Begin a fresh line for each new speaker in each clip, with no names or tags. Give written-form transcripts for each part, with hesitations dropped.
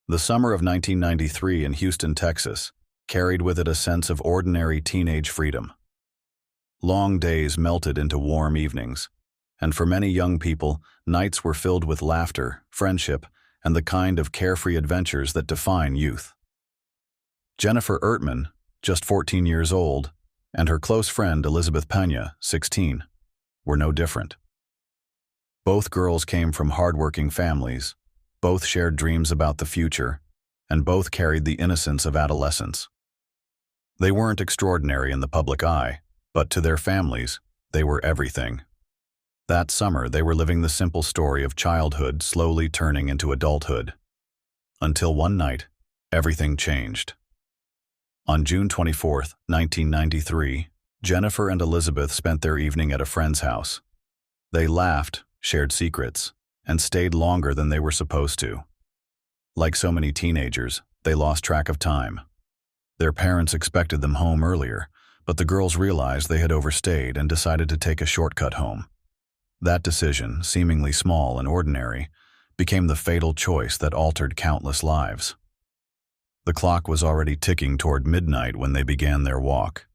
The summer of 1993 in Houston, Texas, carried with it a sense of ordinary teenage freedom. Long days melted into warm evenings, and for many young people, nights were filled with laughter, friendship, and the kind of carefree adventures that define youth. Jennifer Ertman, just 14 years old, and her close friend Elizabeth Pena, 16, were no different. Both girls came from hardworking families, both shared dreams about the future, and both carried the innocence of adolescence. They weren't extraordinary in the public eye, but to their families, they were everything. That summer, they were living the simple story of childhood slowly turning into adulthood. Until one night, everything changed. On June 24, 1993, Jennifer and Elizabeth spent their evening at a friend's house. They laughed, shared secrets, and stayed longer than they were supposed to. Like so many teenagers, they lost track of time. Their parents expected them home earlier, but the girls realized they had overstayed and decided to take a shortcut home. That decision, seemingly small and ordinary, became the fatal choice that altered countless lives. The clock was already ticking toward midnight when they began their walk.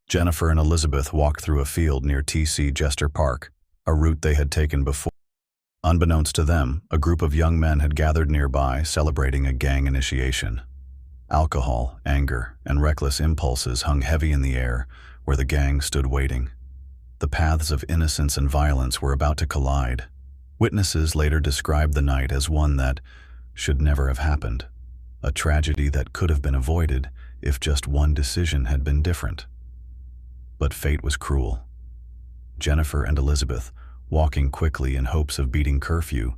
Jennifer and Elizabeth walked through a field near T.C. Jester Park, a route they had taken before. Unbeknownst to them, a group of young men had gathered nearby celebrating a gang initiation. Alcohol, anger, and reckless impulses hung heavy in the air where the gang stood waiting. The paths of innocence and violence were about to collide. Witnesses later described the night as one that should never have happened, a tragedy that could have been avoided if just one decision had been different. But fate was cruel. Jennifer and Elizabeth, walking quickly in hopes of beating curfew,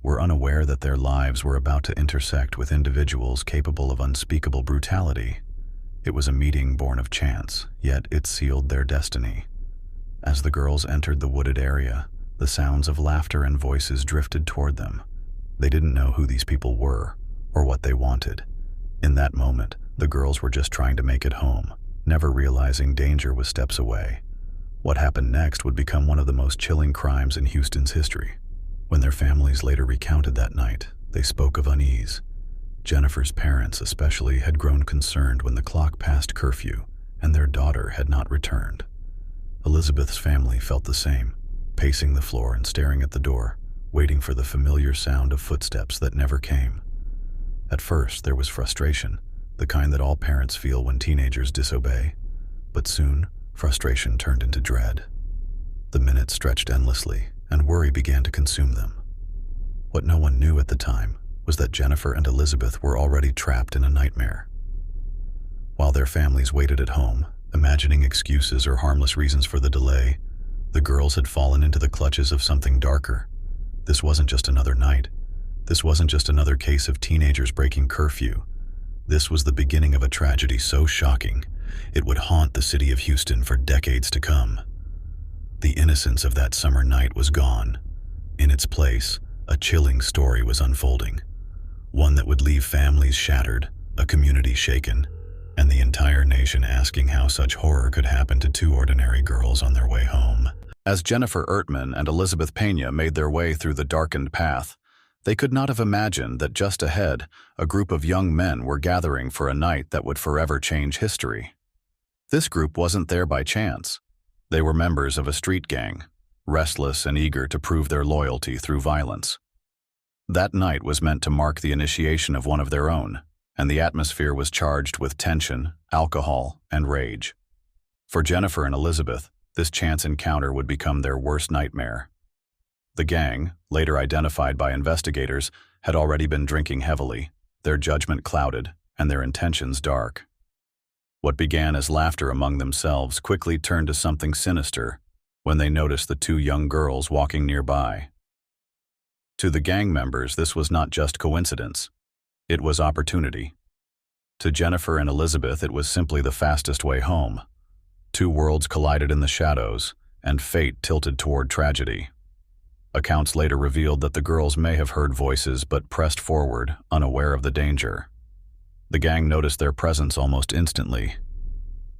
were unaware that their lives were about to intersect with individuals capable of unspeakable brutality. It was a meeting born of chance, yet it sealed their destiny. As the girls entered the wooded area, the sounds of laughter and voices drifted toward them. They didn't know who these people were, or what they wanted. In that moment, the girls were just trying to make it home, never realizing danger was steps away. What happened next would become one of the most chilling crimes in Houston's history. When their families later recounted that night, they spoke of unease. Jennifer's parents especially had grown concerned when the clock passed curfew and their daughter had not returned. Elizabeth's family felt the same, pacing the floor and staring at the door, waiting for the familiar sound of footsteps that never came. At first, there was frustration, the kind that all parents feel when teenagers disobey. But soon, frustration turned into dread. The minutes stretched endlessly, and worry began to consume them. What no one knew at the time was that Jennifer and Elizabeth were already trapped in a nightmare. While their families waited at home, imagining excuses or harmless reasons for the delay, the girls had fallen into the clutches of something darker. This wasn't just another night. This wasn't just another case of teenagers breaking curfew. This was the beginning of a tragedy so shocking, it would haunt the city of Houston for decades to come. The innocence of that summer night was gone. In its place, a chilling story was unfolding. One that would leave families shattered, a community shaken, and the entire nation asking how such horror could happen to two ordinary girls on their way home. As Jennifer Ertman and Elizabeth Pena made their way through the darkened path, they could not have imagined that just ahead, a group of young men were gathering for a night that would forever change history. This group wasn't there by chance. They were members of a street gang, restless and eager to prove their loyalty through violence. That night was meant to mark the initiation of one of their own, and the atmosphere was charged with tension, alcohol, and rage. For Jennifer and Elizabeth, this chance encounter would become their worst nightmare. The gang, later identified by investigators, had already been drinking heavily, their judgment clouded, and their intentions dark. What began as laughter among themselves quickly turned to something sinister when they noticed the two young girls walking nearby. To the gang members, this was not just coincidence. It was opportunity. To Jennifer and Elizabeth, it was simply the fastest way home. Two worlds collided in the shadows, and fate tilted toward tragedy. Accounts later revealed that the girls may have heard voices but pressed forward, unaware of the danger. The gang noticed their presence almost instantly.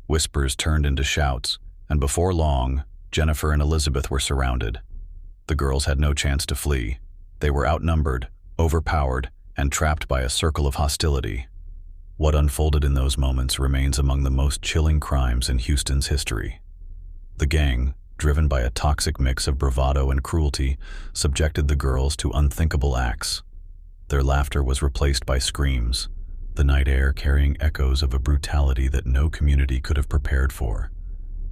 Whispers turned into shouts, and before long, Jennifer and Elizabeth were surrounded. The girls had no chance to flee. They were outnumbered, overpowered, and trapped by a circle of hostility. What unfolded in those moments remains among the most chilling crimes in Houston's history. The gang, driven by a toxic mix of bravado and cruelty, subjected the girls to unthinkable acts. Their laughter was replaced by screams, the night air carrying echoes of a brutality that no community could have prepared for.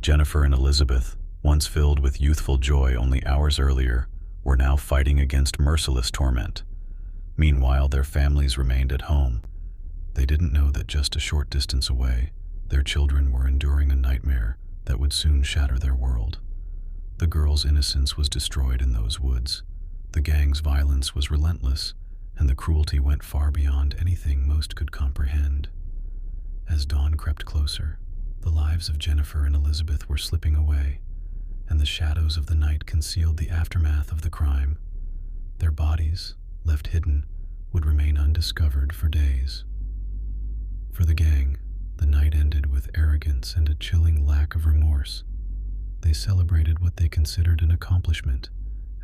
Jennifer and Elizabeth, once filled with youthful joy only hours earlier, were now fighting against merciless torment. Meanwhile, their families remained at home. They didn't know that just a short distance away, their children were enduring a nightmare that would soon shatter their world. The girls' innocence was destroyed in those woods. The gang's violence was relentless, and the cruelty went far beyond anything most could comprehend. As dawn crept closer, the lives of Jennifer and Elizabeth were slipping away, and the shadows of the night concealed the aftermath of the crime. Their bodies, left hidden, would remain undiscovered for days. For the gang, the night ended with arrogance and a chilling lack of remorse. They celebrated what they considered an accomplishment,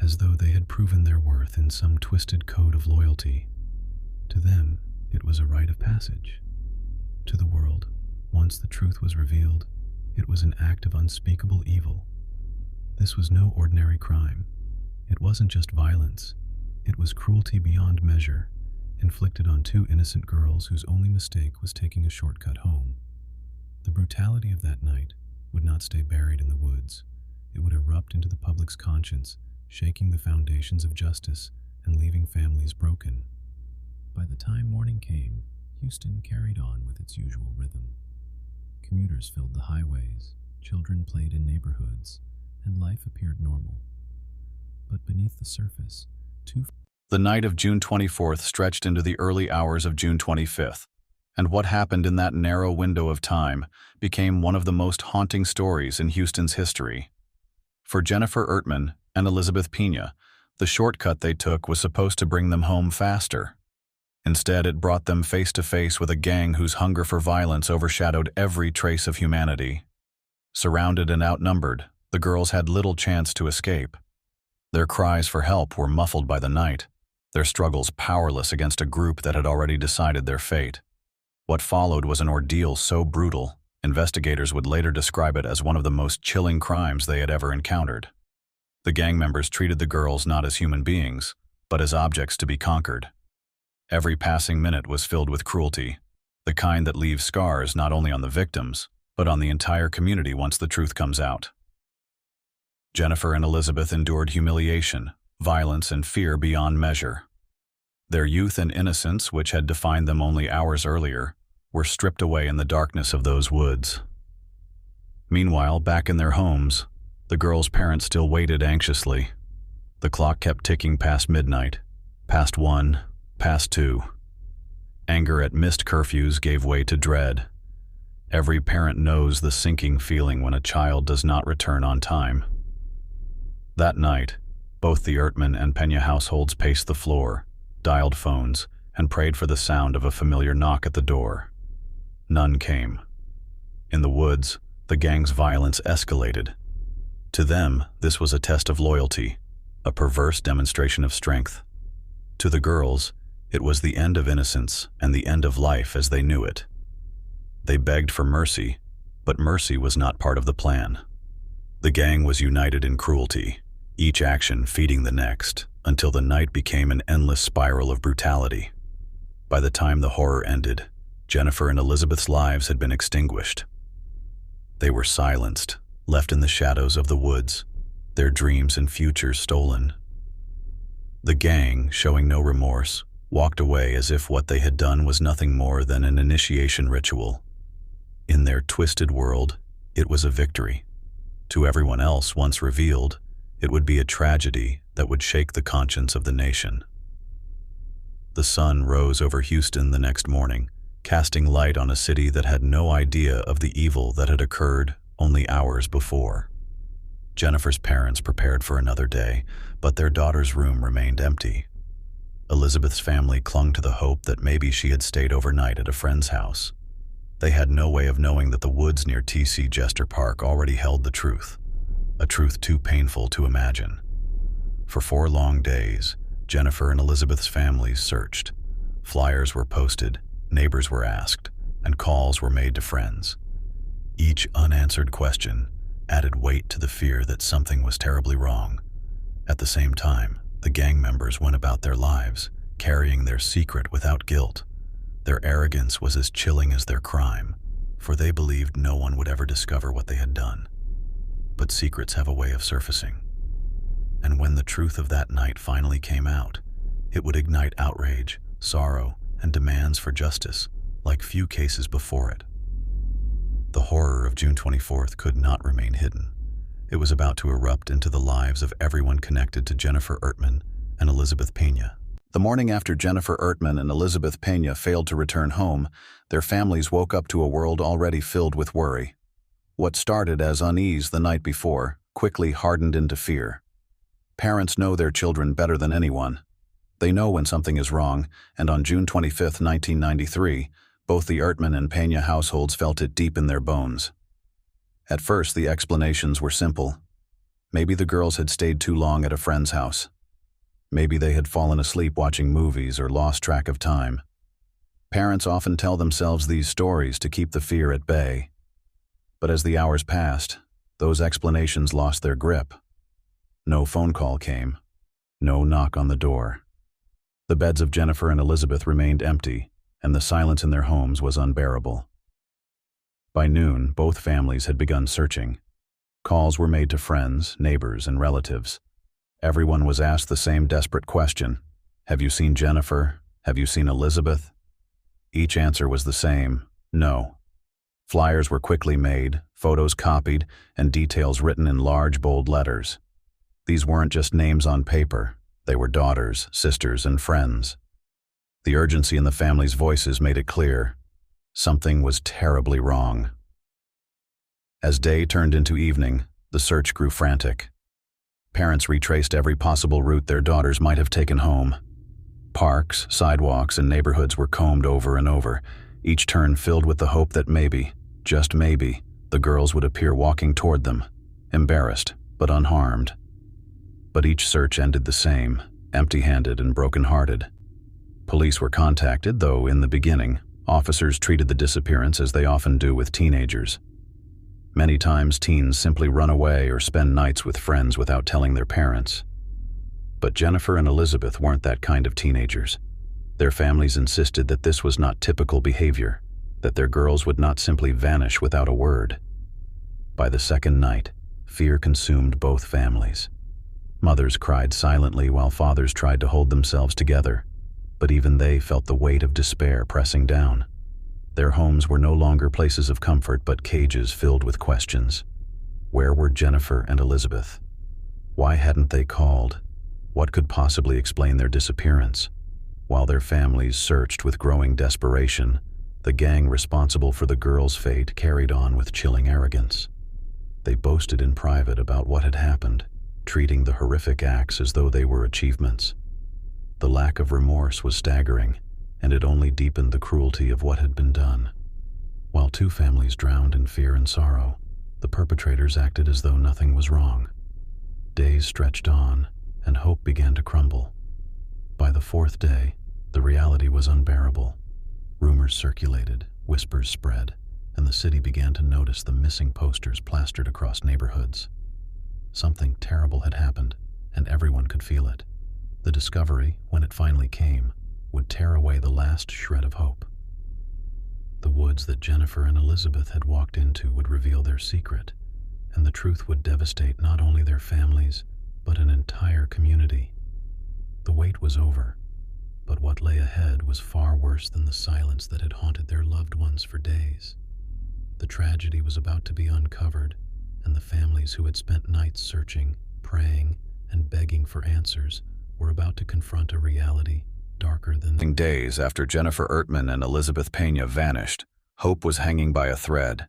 as though they had proven their worth in some twisted code of loyalty. To them, it was a rite of passage. To the world, once the truth was revealed, it was an act of unspeakable evil. This was no ordinary crime. It wasn't just violence. It was cruelty beyond measure, inflicted on two innocent girls whose only mistake was taking a shortcut home. The brutality of that night would not stay buried in the woods. It would erupt into the public's conscience, shaking the foundations of justice and leaving families broken. By the time morning came, Houston carried on with its usual rhythm. Commuters filled the highways, children played in neighborhoods, and life appeared normal. But beneath the surface, The night of June 24th stretched into the early hours of June 25th, and what happened in that narrow window of time became one of the most haunting stories in Houston's history. For Jennifer Ertman and Elizabeth Pena, the shortcut they took was supposed to bring them home faster. Instead, it brought them face to face with a gang whose hunger for violence overshadowed every trace of humanity. Surrounded and outnumbered, the girls had little chance to escape. Their cries for help were muffled by the night, their struggles powerless against a group that had already decided their fate. What followed was an ordeal so brutal, investigators would later describe it as one of the most chilling crimes they had ever encountered. The gang members treated the girls not as human beings, but as objects to be conquered. Every passing minute was filled with cruelty, the kind that leaves scars not only on the victims, but on the entire community once the truth comes out. Jennifer and Elizabeth endured humiliation, violence, and fear beyond measure. Their youth and innocence, which had defined them only hours earlier, were stripped away in the darkness of those woods. Meanwhile, back in their homes, the girls' parents still waited anxiously. The clock kept ticking past midnight, past 1, past 2. Anger at missed curfews gave way to dread. Every parent knows the sinking feeling when a child does not return on time. That night, both the Ertman and Peña households paced the floor, dialed phones, and prayed for the sound of a familiar knock at the door. None came. In the woods, the gang's violence escalated. To them, this was a test of loyalty, a perverse demonstration of strength. To the girls, it was the end of innocence and the end of life as they knew it. They begged for mercy, but mercy was not part of the plan. The gang was united in cruelty, each action feeding the next, until the night became an endless spiral of brutality. By the time the horror ended, Jennifer and Elizabeth's lives had been extinguished. They were silenced, left in the shadows of the woods, their dreams and futures stolen. The gang, showing no remorse, walked away as if what they had done was nothing more than an initiation ritual. In their twisted world, it was a victory. To everyone else, once revealed, it would be a tragedy that would shake the conscience of the nation. The sun rose over Houston the next morning, casting light on a city that had no idea of the evil that had occurred only hours before. Jennifer's parents prepared for another day, but their daughter's room remained empty. Elizabeth's family clung to the hope that maybe she had stayed overnight at a friend's house. They had no way of knowing that the woods near T.C. Jester Park already held the truth, a truth too painful to imagine. For 4 long days, Jennifer and Elizabeth's families searched, Flyers were posted, neighbors were asked, and calls were made to friends. Each unanswered question added weight to the fear that something was terribly wrong. At the same time, the gang members went about their lives, carrying their secret without guilt. Their arrogance was as chilling as their crime, for they believed no one would ever discover what they had done. But secrets have a way of surfacing. And when the truth of that night finally came out, it would ignite outrage, sorrow, and demands for justice, like few cases before it. The horror of June 24th could not remain hidden. It was about to erupt into the lives of everyone connected to Jennifer Ertman and Elizabeth Pena. The morning after Jennifer Ertman and Elizabeth Pena failed to return home, their families woke up to a world already filled with worry. What started as unease the night before quickly hardened into fear. Parents know their children better than anyone. They know when something is wrong, and on June 25, 1993, both the Ertman and Peña households felt it deep in their bones. At first, the explanations were simple. Maybe the girls had stayed too long at a friend's house. Maybe they had fallen asleep watching movies or lost track of time. Parents often tell themselves these stories to keep the fear at bay. But as the hours passed, those explanations lost their grip. No phone call came. No knock on the door. The beds of Jennifer and Elizabeth remained empty, and the silence in their homes was unbearable. By noon, both families had begun searching. Calls were made to friends, neighbors, and relatives. Everyone was asked the same desperate question: have you seen Jennifer? Have you seen Elizabeth? Each answer was the same: no. Flyers were quickly made, photos copied, and details written in large, bold letters. These weren't just names on paper. They were daughters, sisters, and friends. The urgency in the family's voices made it clear: something was terribly wrong. As day turned into evening, the search grew frantic. Parents retraced every possible route their daughters might have taken home. Parks, sidewalks, and neighborhoods were combed over and over, each turn filled with the hope that maybe, just maybe, the girls would appear walking toward them, embarrassed but unharmed. But each search ended the same, empty-handed and broken-hearted. Police were contacted, though in the beginning, officers treated the disappearance as they often do with teenagers. Many times teens simply run away or spend nights with friends without telling their parents. But Jennifer and Elizabeth weren't that kind of teenagers. Their families insisted that this was not typical behavior, that their girls would not simply vanish without a word. By the second night, fear consumed both families. Mothers cried silently while fathers tried to hold themselves together, but even they felt the weight of despair pressing down. Their homes were no longer places of comfort but cages filled with questions. Where were Jennifer and Elizabeth? Why hadn't they called? What could possibly explain their disappearance? While their families searched with growing desperation, the gang responsible for the girls' fate carried on with chilling arrogance. They boasted in private about what had happened, treating the horrific acts as though they were achievements. The lack of remorse was staggering, and it only deepened the cruelty of what had been done. While two families drowned in fear and sorrow, the perpetrators acted as though nothing was wrong. Days stretched on, and hope began to crumble. By the fourth day, the reality was unbearable. Rumors circulated, whispers spread, and the city began to notice the missing posters plastered across neighborhoods. Something terrible had happened, and everyone could feel it. The discovery, when it finally came, would tear away the last shred of hope. The woods that Jennifer and Elizabeth had walked into would reveal their secret, and the truth would devastate not only their families, but an entire community. The wait was over, but what lay ahead was far worse than the silence that had haunted their loved ones for days. The tragedy was about to be uncovered, and the families who had spent nights searching, praying, and begging for answers were about to confront a reality darker than days after Jennifer Ertman and Elizabeth Pena vanished, hope was hanging by a thread.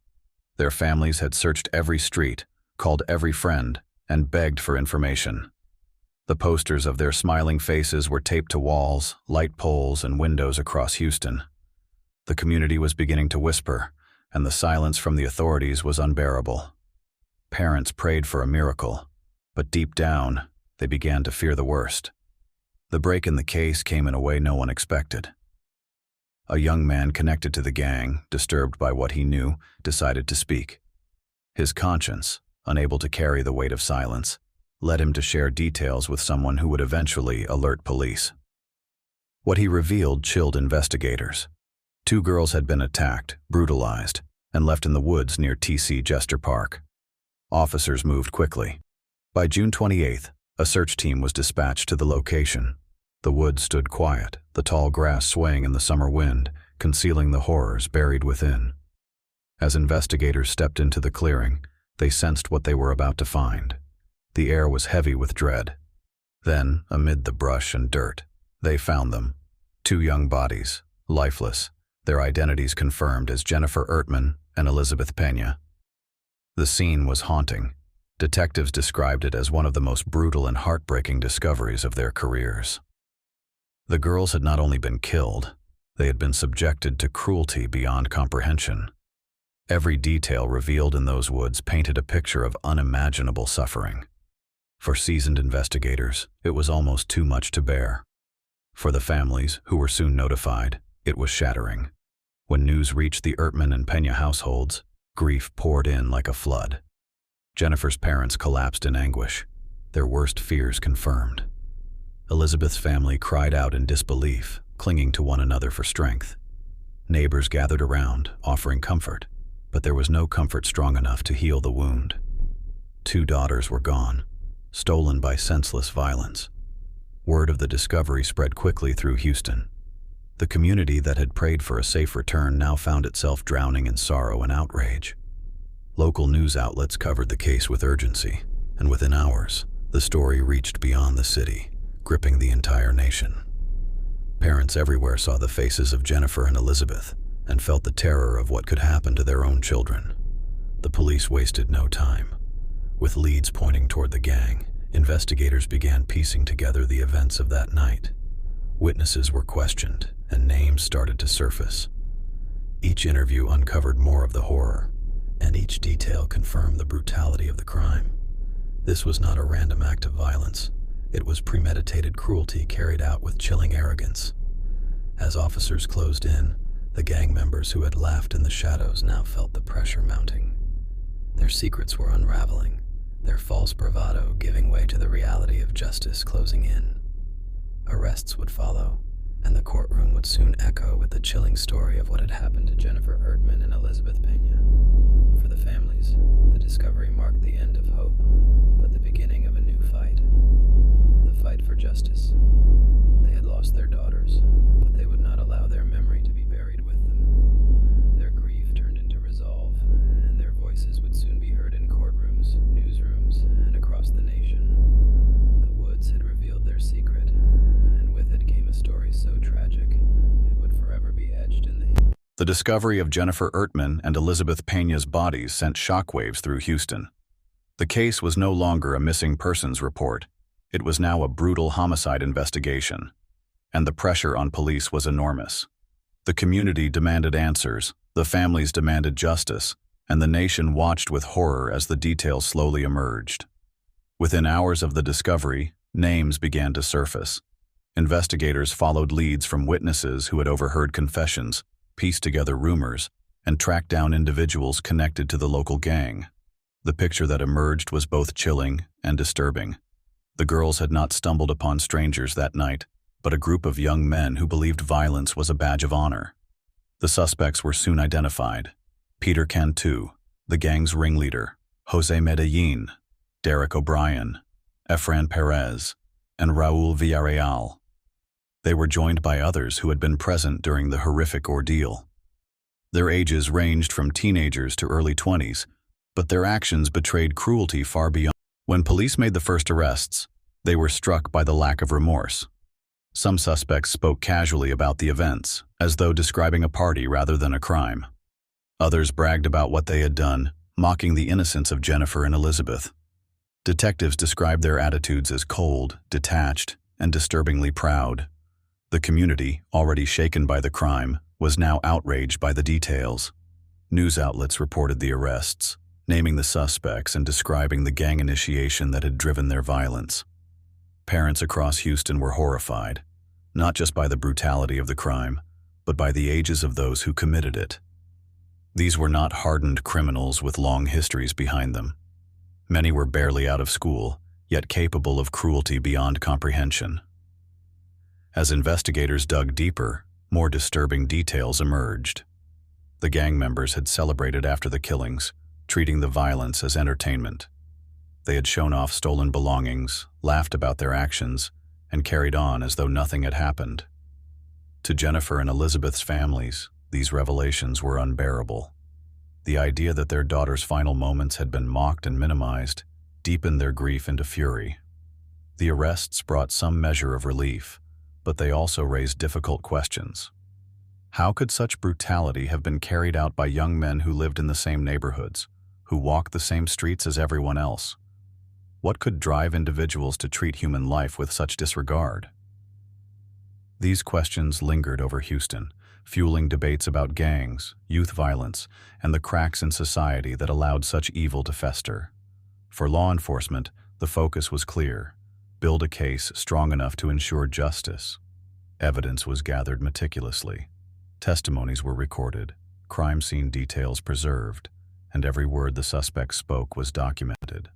Their families had searched every street, called every friend, and begged for information. The posters of their smiling faces were taped to walls, light poles, and windows across Houston. The community was beginning to whisper, and the silence from the authorities was unbearable. Parents prayed for a miracle, but deep down, they began to fear the worst. The break in the case came in a way no one expected. a young man connected to the gang, disturbed by what he knew, decided to speak. His conscience, unable to carry the weight of silence, led him to share details with someone who would eventually alert police. What he revealed chilled investigators. 2 girls had been attacked, brutalized, and left in the woods near T.C. Jester Park. Officers moved quickly. By June 28th, a search team was dispatched to the location. The woods stood quiet, the tall grass swaying in the summer wind, concealing the horrors buried within. As investigators stepped into the clearing, they sensed what they were about to find. The air was heavy with dread. Then, amid the brush and dirt, they found them. 2 young bodies, lifeless, their identities confirmed as Jennifer Ertman and Elizabeth Pena. The scene was haunting. Detectives described it as one of the most brutal and heartbreaking discoveries of their careers. The girls had not only been killed, they had been subjected to cruelty beyond comprehension. Every detail revealed in those woods painted a picture of unimaginable suffering. For seasoned investigators, it was almost too much to bear. For the families, who were soon notified, it was shattering. When news reached the Ertman and Peña households, grief poured in like a flood. Jennifer's parents collapsed in anguish, their worst fears confirmed. Elizabeth's family cried out in disbelief, clinging to one another for strength. Neighbors gathered around, offering comfort, but there was no comfort strong enough to heal the wound. 2 daughters were gone, stolen by senseless violence. Word of the discovery spread quickly through Houston. The community that had prayed for a safe return now found itself drowning in sorrow and outrage. Local news outlets covered the case with urgency, and within hours, the story reached beyond the city, gripping the entire nation. Parents everywhere saw the faces of Jennifer and Elizabeth and felt the terror of what could happen to their own children. The police wasted no time. With leads pointing toward the gang, investigators began piecing together the events of that night. Witnesses were questioned, and names started to surface. Each interview uncovered more of the horror, and each detail confirmed the brutality of the crime. This was not a random act of violence. It was premeditated cruelty carried out with chilling arrogance. As officers closed in, the gang members who had laughed in the shadows now felt the pressure mounting. Their secrets were unraveling, their false bravado giving way to the reality of justice closing in. Arrests would follow, and the courtroom would soon echo with the chilling story of what had happened to Jennifer Ertman and Elizabeth Pena. For the families, the discovery marked the end of hope, but the beginning of a new fight. The fight for justice. They had lost their daughters, but they would not allow their memory to be buried with them. Their grief turned into resolve, and their voices would soon be heard in courtrooms, newsrooms, and across the nation. The woods had revealed their secret, and with it came a story so tragic, it would forever be etched in the... The discovery of Jennifer Ertman and Elizabeth Pena's bodies sent shockwaves through Houston. The case was no longer a missing persons report. It was now a brutal homicide investigation, and the pressure on police was enormous. The community demanded answers, the families demanded justice, and the nation watched with horror as the details slowly emerged. Within hours of the discovery, names began to surface. Investigators followed leads from witnesses who had overheard confessions, pieced together rumors, and tracked down individuals connected to the local gang. The picture that emerged was both chilling and disturbing. The girls had not stumbled upon strangers that night, but a group of young men who believed violence was a badge of honor. The suspects were soon identified: Peter Cantu, the gang's ringleader, Jose Medellin, Derek O'Brien, Efran Perez, and Raul Villarreal. They were joined by others who had been present during the horrific ordeal. Their ages ranged from teenagers to early 20s, but their actions betrayed cruelty far beyond. When police made the first arrests, they were struck by the lack of remorse. Some suspects spoke casually about the events, as though describing a party rather than a crime. Others bragged about what they had done, mocking the innocence of Jennifer and Elizabeth. Detectives described their attitudes as cold, detached, and disturbingly proud. The community, already shaken by the crime, was now outraged by the details. News outlets reported the arrests, naming the suspects and describing the gang initiation that had driven their violence. Parents across Houston were horrified, not just by the brutality of the crime, but by the ages of those who committed it. These were not hardened criminals with long histories behind them. Many were barely out of school, yet capable of cruelty beyond comprehension. As investigators dug deeper, more disturbing details emerged. The gang members had celebrated after the killings, treating the violence as entertainment. They had shown off stolen belongings, laughed about their actions, and carried on as though nothing had happened. To Jennifer and Elizabeth's families, these revelations were unbearable. The idea that their daughter's final moments had been mocked and minimized deepened their grief into fury. The arrests brought some measure of relief, but they also raised difficult questions. How could such brutality have been carried out by young men who lived in the same neighborhoods, who walked the same streets as everyone else? What could drive individuals to treat human life with such disregard? These questions lingered over Houston, fueling debates about gangs, youth violence, and the cracks in society that allowed such evil to fester. For law enforcement, the focus was clear: build a case strong enough to ensure justice. Evidence was gathered meticulously. Testimonies were recorded, crime scene details preserved, and every word the suspect spoke was documented.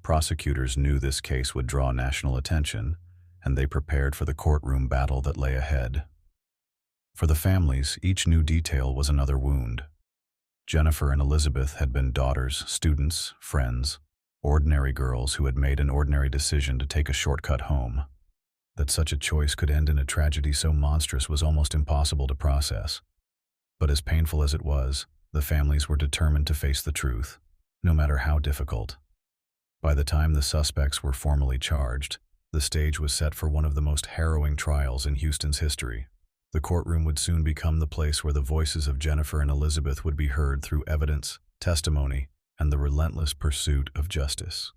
Prosecutors knew this case would draw national attention, and they prepared for the courtroom battle that lay ahead. For the families, each new detail was another wound. Jennifer and Elizabeth had been daughters, students, friends, ordinary girls who had made an ordinary decision to take a shortcut home. That such a choice could end in a tragedy so monstrous was almost impossible to process. But as painful as it was, the families were determined to face the truth, no matter how difficult. By the time the suspects were formally charged, the stage was set for one of the most harrowing trials in Houston's history. The courtroom would soon become the place where the voices of Jennifer and Elizabeth would be heard through evidence, testimony, and the relentless pursuit of justice.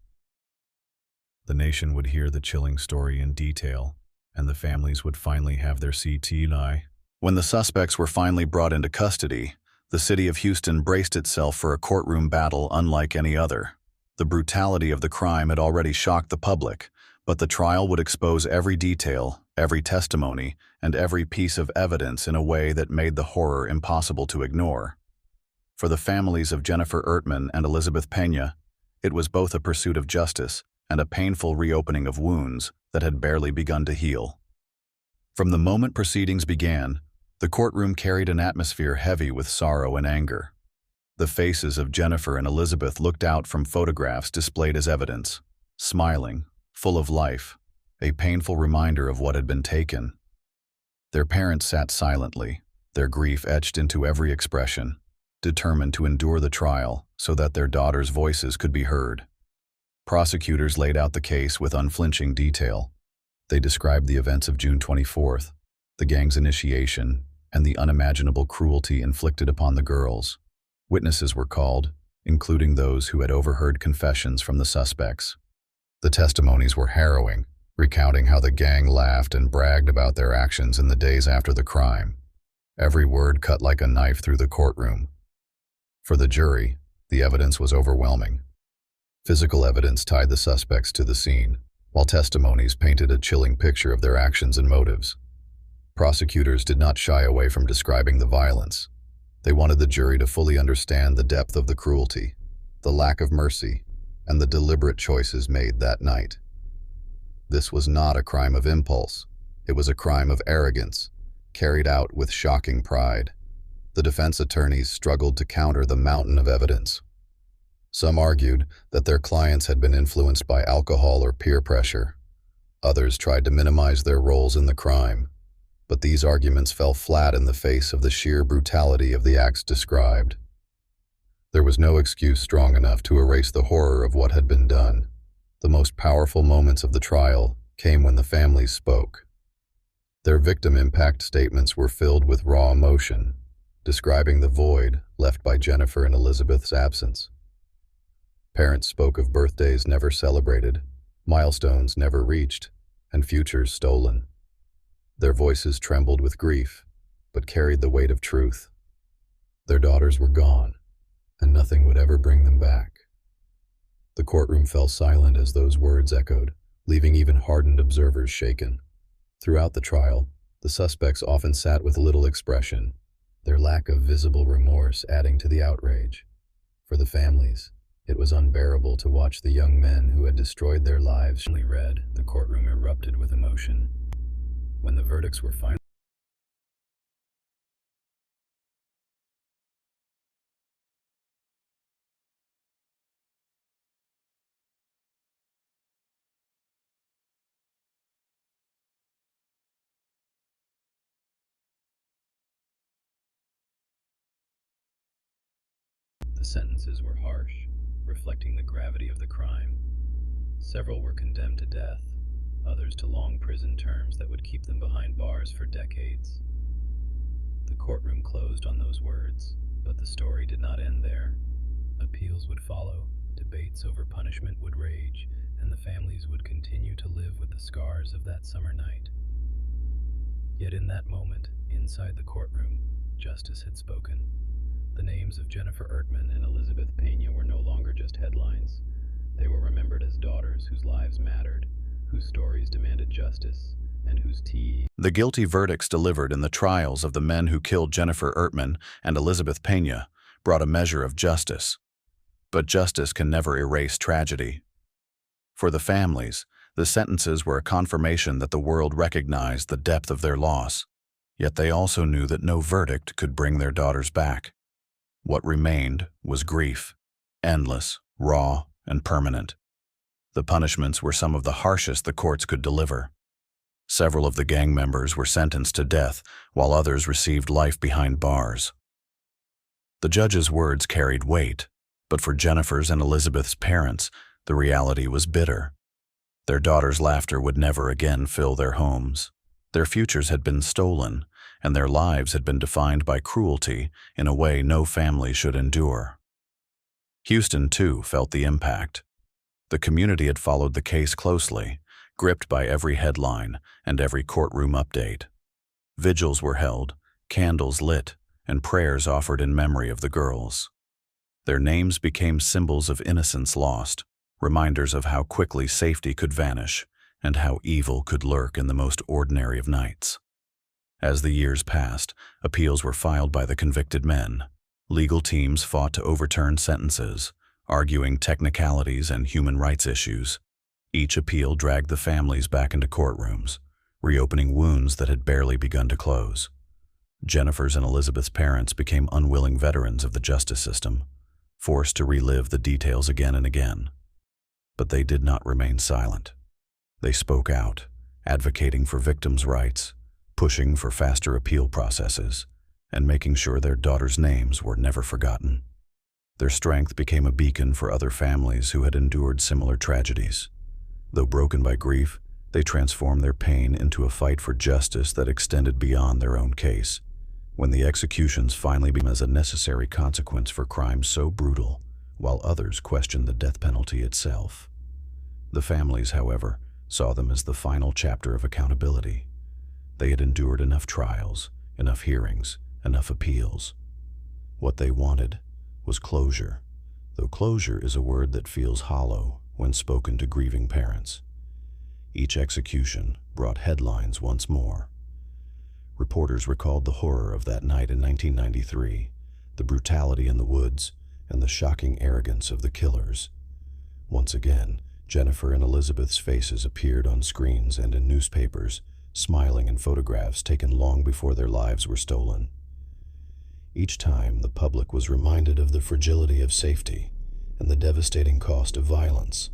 The nation would hear the chilling story in detail, and the families would finally have their CTI. When the suspects were finally brought into custody, the city of Houston braced itself for a courtroom battle unlike any other. The brutality of the crime had already shocked the public, but the trial would expose every detail, every testimony, and every piece of evidence in a way that made the horror impossible to ignore. For the families of Jennifer Ertman and Elizabeth Pena, it was both a pursuit of justice and a painful reopening of wounds that had barely begun to heal. From the moment proceedings began, the courtroom carried an atmosphere heavy with sorrow and anger. The faces of Jennifer and Elizabeth looked out from photographs displayed as evidence, smiling, full of life, a painful reminder of what had been taken. Their parents sat silently, their grief etched into every expression, determined to endure the trial so that their daughters' voices could be heard. Prosecutors laid out the case with unflinching detail. They described the events of June 24th, the gang's initiation, and the unimaginable cruelty inflicted upon the girls. Witnesses were called, including those who had overheard confessions from the suspects. The testimonies were harrowing, recounting how the gang laughed and bragged about their actions in the days after the crime. Every word cut like a knife through the courtroom. For the jury, the evidence was overwhelming. Physical evidence tied the suspects to the scene, while testimonies painted a chilling picture of their actions and motives. Prosecutors did not shy away from describing the violence. They wanted the jury to fully understand the depth of the cruelty, the lack of mercy, and the deliberate choices made that night. This was not a crime of impulse. It was a crime of arrogance, carried out with shocking pride. The defense attorneys struggled to counter the mountain of evidence. Some argued that their clients had been influenced by alcohol or peer pressure. Others tried to minimize their roles in the crime. But these arguments fell flat in the face of the sheer brutality of the acts described. There was no excuse strong enough to erase the horror of what had been done. The most powerful moments of the trial came when the families spoke. Their victim impact statements were filled with raw emotion, describing the void left by Jennifer and Elizabeth's absence. Parents spoke of birthdays never celebrated, milestones never reached, and futures stolen. Their voices trembled with grief, but carried the weight of truth. Their daughters were gone, and nothing would ever bring them back. The courtroom fell silent as those words echoed, leaving even hardened observers shaken. Throughout the trial, The suspects often sat with little expression, their lack of visible remorse adding to the outrage. For the families, it was unbearable to watch the young men who had destroyed their lives. Read, the courtroom erupted with emotion. When the verdicts were finally the sentences were harsh, reflecting the gravity of the crime. Several were condemned to death, others to long prison terms that would keep them behind bars for decades. The courtroom closed on those words, but the story did not end there. Appeals would follow, debates over punishment would rage, and the families would continue to live with the scars of that summer night. Yet in that moment, inside the courtroom, justice had spoken. The names of Jennifer Ertman and Elizabeth Pena were no longer just headlines. They were remembered as daughters whose lives mattered, whose stories demanded justice, and whose The guilty verdicts delivered in the trials of the men who killed Jennifer Ertman and Elizabeth Pena brought a measure of justice. But justice can never erase tragedy. For the families, the sentences were a confirmation that the world recognized the depth of their loss. Yet they also knew that no verdict could bring their daughters back. What remained was grief, endless, raw, and permanent. The punishments were some of the harshest the courts could deliver. Several of the gang members were sentenced to death, while others received life behind bars. The judge's words carried weight, but for Jennifer's and Elizabeth's parents, the reality was bitter. Their daughters' laughter would never again fill their homes. Their futures had been stolen, and their lives had been defined by cruelty in a way no family should endure. Houston, too, felt the impact. The community had followed the case closely, gripped by every headline and every courtroom update. Vigils were held, candles lit, and prayers offered in memory of the girls. Their names became symbols of innocence lost, reminders of how quickly safety could vanish and how evil could lurk in the most ordinary of nights. As the years passed, appeals were filed by the convicted men. Legal teams fought to overturn sentences, arguing technicalities and human rights issues. Each appeal dragged the families back into courtrooms, reopening wounds that had barely begun to close. Jennifer's and Elizabeth's parents became unwilling veterans of the justice system, forced to relive the details again and again. But they did not remain silent. They spoke out, advocating for victims' rights, pushing for faster appeal processes, and making sure their daughters' names were never forgotten. Their strength became a beacon for other families who had endured similar tragedies. Though broken by grief, they transformed their pain into a fight for justice that extended beyond their own case. When the executions finally became as a necessary consequence for crimes so brutal, while others questioned the death penalty itself. The families, however, saw them as the final chapter of accountability. They had endured enough trials, enough hearings, enough appeals. What they wanted was closure, though closure is a word that feels hollow when spoken to grieving parents. Each execution brought headlines once more. Reporters recalled the horror of that night in 1993, the brutality in the woods, and the shocking arrogance of the killers. Once again, Jennifer and Elizabeth's faces appeared on screens and in newspapers, smiling in photographs taken long before their lives were stolen. Each time, the public was reminded of the fragility of safety and the devastating cost of violence.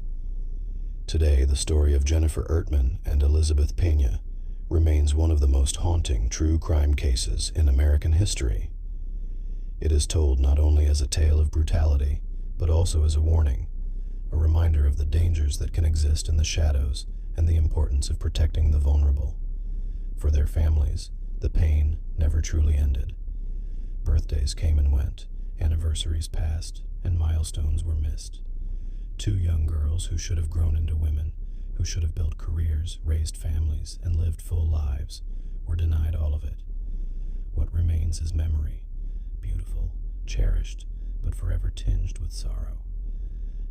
Today, the story of Jennifer Ertman and Elizabeth Pena remains one of the most haunting true crime cases in American history. It is told not only as a tale of brutality, but also as a warning, a reminder of the dangers that can exist in the shadows and the importance of protecting the vulnerable. For their families, the pain never truly ended. Birthdays came and went, anniversaries passed, and milestones were missed. Two young girls who should have grown into women, who should have built careers, raised families, and lived full lives, were denied all of it. What remains is memory, beautiful, cherished, but forever tinged with sorrow.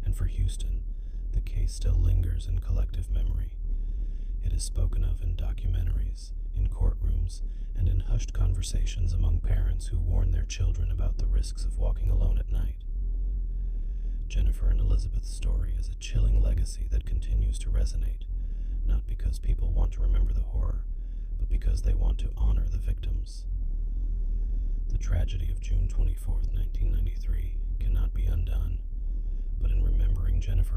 And for Houston, the case still lingers in collective memory. It is spoken of in documentaries,
in courtrooms, and in hushed conversations among parents who warn their children about the risks of walking alone at night. Jennifer and Elizabeth's story is a chilling legacy that continues to resonate, not because people want to remember the horror, but because they want to honor the victims. The tragedy of June 24, 1993 cannot be undone, but in remembering Jennifer